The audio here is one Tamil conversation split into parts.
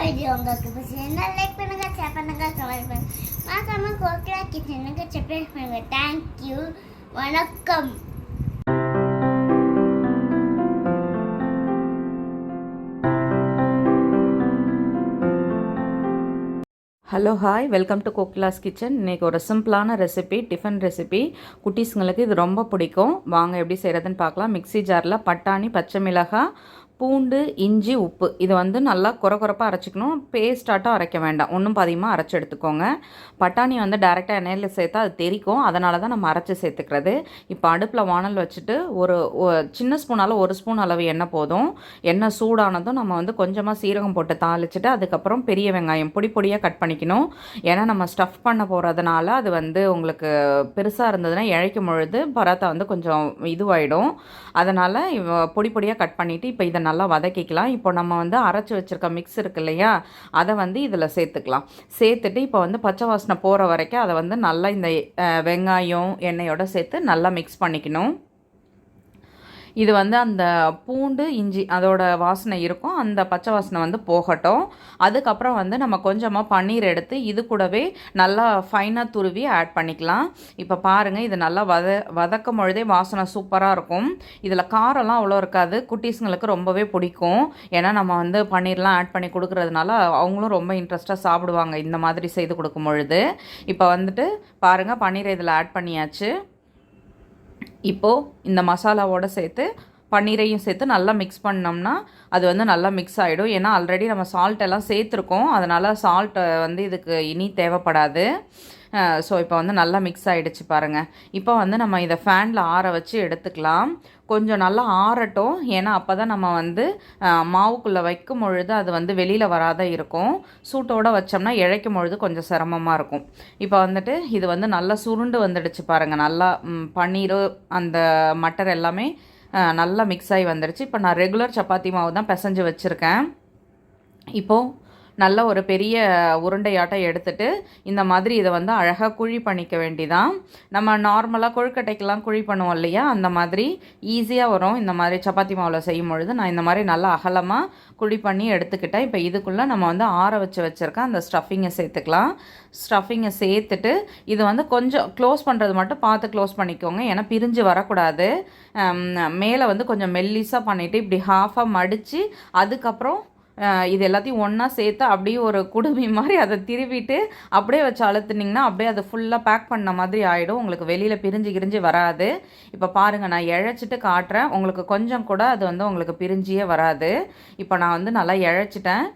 வீடியோ உங்களுக்கு பிடிச்சிருந்தா லைக் பண்ணுங்க, ஷேர் பண்ணுங்க, கமெண்ட் பண்ணுங்க. மறக்காம கோகிலா கிச்சனுக்கு சப்ஸ்கிரைப் பண்ணுங்க. தேங்க்யூ, வணக்கம். Hello hi, welcome to Kokila's kitchen. இன்றைக்கி ஒரு சிம்பிளான ரெசிபி, டிஃபன் ரெசிபி. குட்டீஸுங்களுக்கு இது ரொம்ப பிடிக்கும். வாங்க எப்படி செய்கிறதுன்னு பார்க்கலாம். மிக்ஸி ஜாரில் பட்டாணி, பச்சை மிளகாய், பூண்டு, இஞ்சி, உப்பு இது வந்து நல்லா குறப்பாக அரைச்சிக்கணும். பேஸ்டாட்டம் அரைக்க வேண்டாம், ஒன்றும் பாதியமாக அரைச்சி எடுத்துக்கோங்க. பட்டாணி வந்து டேரெக்டாக எண்ணெயில் சேர்த்தா அது தெரிக்கும், அதனால தான் நம்ம அரைச்சி சேர்த்துக்கிறது. இப்போ அடுப்பில் வானல் வச்சுட்டு ஒரு சின்ன ஸ்பூனால் 1 ஸ்பூன் அளவு எண்ணெய் போதும். எண்ணெய் சூடானதும் நம்ம வந்து கொஞ்சமாக சீரகம் போட்டு தாளிச்சிட்டு அதுக்கப்புறம் பெரிய வெங்காயம் பொடியாக கட் பண்ணிக்கணும். ஏன்னா நம்ம ஸ்டஃப் பண்ண போகிறதுனால அது வந்து உங்களுக்கு பெருசாக இருந்ததுன்னா இழைக்கும் பொழுது பராத்தா வந்து கொஞ்சம் இதுவாகிடும். அதனால் பொடியாக கட் பண்ணிவிட்டு இப்போ இதை நல்லா வதக்கிக்கலாம். இப்போ நம்ம வந்து அரைச்சி வச்சுருக்க மிக்ஸ் இருக்கு இல்லையா, அதை வந்து இதில் சேர்த்துக்கலாம். சேர்த்துட்டு இப்போ வந்து பச்சை வாசனை போகிற வரைக்கும் அதை வந்து நல்லா இந்த வெங்காயம் எண்ணெயோடு சேர்த்து நல்லா மிக்ஸ் பண்ணிக்கணும். இது வந்து அந்த பூண்டு இஞ்சி அதோட வாசனை இருக்கும், அந்த பச்சை வாசனை வந்து போகட்டும். அதுக்கப்புறம் வந்து நம்ம கொஞ்சமாக பன்னீர் எடுத்து இது கூடவே நல்லா ஃபைனாக துருவி ஆட் பண்ணிக்கலாம். இப்போ பாருங்கள், இது நல்லா வதக்கும் பொழுதே வாசனை சூப்பராக இருக்கும். இதில் காரம்லாம் அவ்வளோ இருக்காது, குட்டீஸுங்களுக்கு ரொம்பவே பிடிக்கும். ஏன்னா நம்ம வந்து பன்னீர்லாம் ஆட் பண்ணி கொடுக்குறதுனால அவங்களும் ரொம்ப இன்ட்ரெஸ்ட்டாக சாப்பிடுவாங்க இந்த மாதிரி செய்து கொடுக்கும் பொழுது. இப்போ வந்துட்டு பாருங்கள், பன்னீரை இதில் ஆட் பண்ணியாச்சு. இப்போது இந்த மசாலாவோடு சேர்த்து பன்னீரையும் சேர்த்து நல்லா மிக்ஸ் பண்ணோம்னா அது வந்து நல்லா மிக்ஸ் ஆகிடும். ஏன்னா ஆல்ரெடி நம்ம சால்ட் எல்லாம் சேர்த்துருக்கோம், அதனால் சால்ட் வந்து இதுக்கு இனி தேவைப்படாது. ஸோ இப்போ வந்து நல்லா மிக்ஸ் ஆகிடுச்சு பாருங்கள். இப்போ வந்து நம்ம இதை ஃபேனில் ஆற வச்சு எடுத்துக்கலாம். கொஞ்சம் நல்லா ஆறட்டும், ஏன்னா அப்போ தான் நம்ம வந்து மாவுக்குள்ளே வைக்கும் பொழுது அது வந்து வெளியில் வராத இருக்கும். சூட்டோடு வச்சோம்னா இழைக்கும் பொழுது கொஞ்சம் சிரமமாக இருக்கும். இப்போ வந்துட்டு இது வந்து நல்லா சுருண்டு வந்துடுச்சு பாருங்கள். நல்லா பன்னீர் அந்த மட்டர் எல்லாமே நல்லா மிக்ஸ் ஆகி வந்துடுச்சு. இப்போ நான் ரெகுலர் சப்பாத்தி மாவு தான் பிசைஞ்சு வச்சுருக்கேன். இப்போது நல்ல ஒரு பெரிய உருண்டையாட்டம் எடுத்துகிட்டு இந்த மாதிரி இதை வந்து அழகாக குழி பண்ணிக்க வேண்டிதான். நம்ம நார்மலாக கொழுக்கட்டைக்கெல்லாம் குழி பண்ணுவோம் இல்லையா, அந்த மாதிரி ஈஸியாக வரும். இந்த மாதிரி சப்பாத்தி மாவில் செய்யும் பொழுது நான் இந்த மாதிரி நல்லா அகலமாக குழி பண்ணி எடுத்துக்கிட்டேன். இப்போ இதுக்குள்ளே நம்ம வந்து ஆற வச்சுருக்கேன் அந்த ஸ்டஃபிங்கை சேர்த்துக்கலாம். ஸ்டஃபிங்கை சேர்த்துட்டு இது வந்து கொஞ்சம் க்ளோஸ் பண்ணுறது மட்டும் பார்த்து க்ளோஸ் பண்ணிக்கோங்க, ஏன்னா பிரிஞ்சு வரக்கூடாது. மேலே வந்து கொஞ்சம் மெல்லிஸாக பண்ணிவிட்டு இப்படி ஹாஃபாக மடித்து அதுக்கப்புறம் இது எல்லாத்தையும் ஒன்றா சேர்த்து அப்படியே ஒரு குடுமி மாதிரி அதை திருவிட்டு அப்படியே வச்சு அழுத்துனிங்கன்னா அப்படியே அதை ஃபுல்லாக பேக் பண்ண மாதிரி ஆகிடும். உங்களுக்கு வெளியில் பிரிஞ்சு வராது. இப்போ பாருங்கள், நான் இழைச்சிட்டு காட்டுறேன். உங்களுக்கு கொஞ்சம் கூட அது வந்து உங்களுக்கு பிரிஞ்சியே வராது. இப்போ நான் வந்து நல்லா இழைச்சிட்டேன்.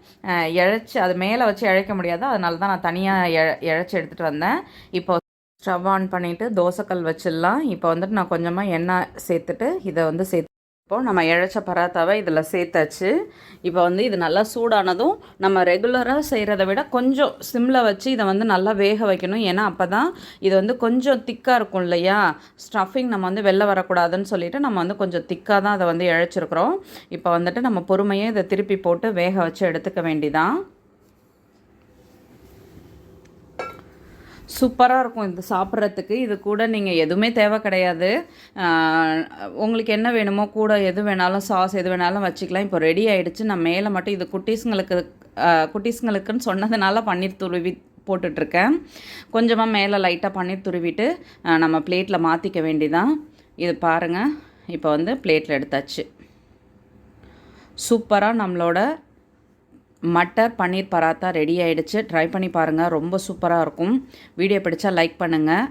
இழைச்சி அது மேலே வச்சு இழைக்க முடியாது, அதனால தான் நான் தனியாக இழைச்சி எடுத்துகிட்டு வந்தேன். இப்போ ஸ்டவ் ஆன் பண்ணிவிட்டு தோசைக்கல் வச்சிடலாம். இப்போ வந்துட்டு நான் கொஞ்சமாக எண்ணெய் சேர்த்துட்டு இதை வந்து இப்போது நம்ம இழைச்ச பராத்தாவை இதில் சேர்த்தாச்சு. இப்போ வந்து இது நல்லா சூடானதும் நம்ம ரெகுலராக செய்கிறத விட கொஞ்சம் சிம்மில் வச்சு இதை வந்து நல்லா வேக வைக்கணும். ஏன்னா அப்போ தான் இது வந்து கொஞ்சம் திக்காக இருக்கும் இல்லையா, ஸ்டஃபிங் நம்ம வந்து வெளில வரக்கூடாதுன்னு சொல்லிவிட்டு நம்ம வந்து கொஞ்சம் திக்காக தான் அதை வந்து இழைச்சிருக்கிறோம். இப்போ வந்துட்டு நம்ம பொறுமையாக இதை திருப்பி போட்டு வேக வச்சு எடுத்துக்க வேண்டிதான். சூப்பராக இருக்கும் இது சாப்பிட்றதுக்கு. இது கூட நீங்கள் எதுவுமே தேவை கிடையாது. உங்களுக்கு என்ன வேணுமோ கூட எது வேணாலும் சாஸ் எது வேணாலும் வச்சுக்கலாம். இப்போ ரெடி ஆகிடுச்சு. நான் மேலே மட்டும் இது குட்டீஸுங்களுக்குன்னு சொன்னதுனால பன்னீர் துருவி போட்டுட்ருக்கேன். கொஞ்சமாக மேலே லைட்டாக பன்னீர் துருவிட்டு நம்ம பிளேட்டில் மாற்றிக்க வேண்டிதான். இது பாருங்கள், இப்போ வந்து பிளேட்டில் எடுத்தாச்சு. சூப்பராக நம்மளோட மட்டர் பன்னீர் பராத்தா ரெடி ஆகிடுச்சு. ட்ரை பண்ணி பாருங்கள், ரொம்ப சூப்பராக இருக்கும். வீடியோ பிடிச்சா லைக் பண்ணுங்கள்,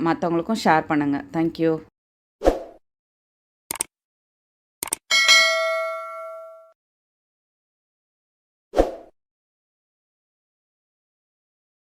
மற்றவங்களுக்கும் ஷேர் பண்ணுங்கள். தேங்க்யூ.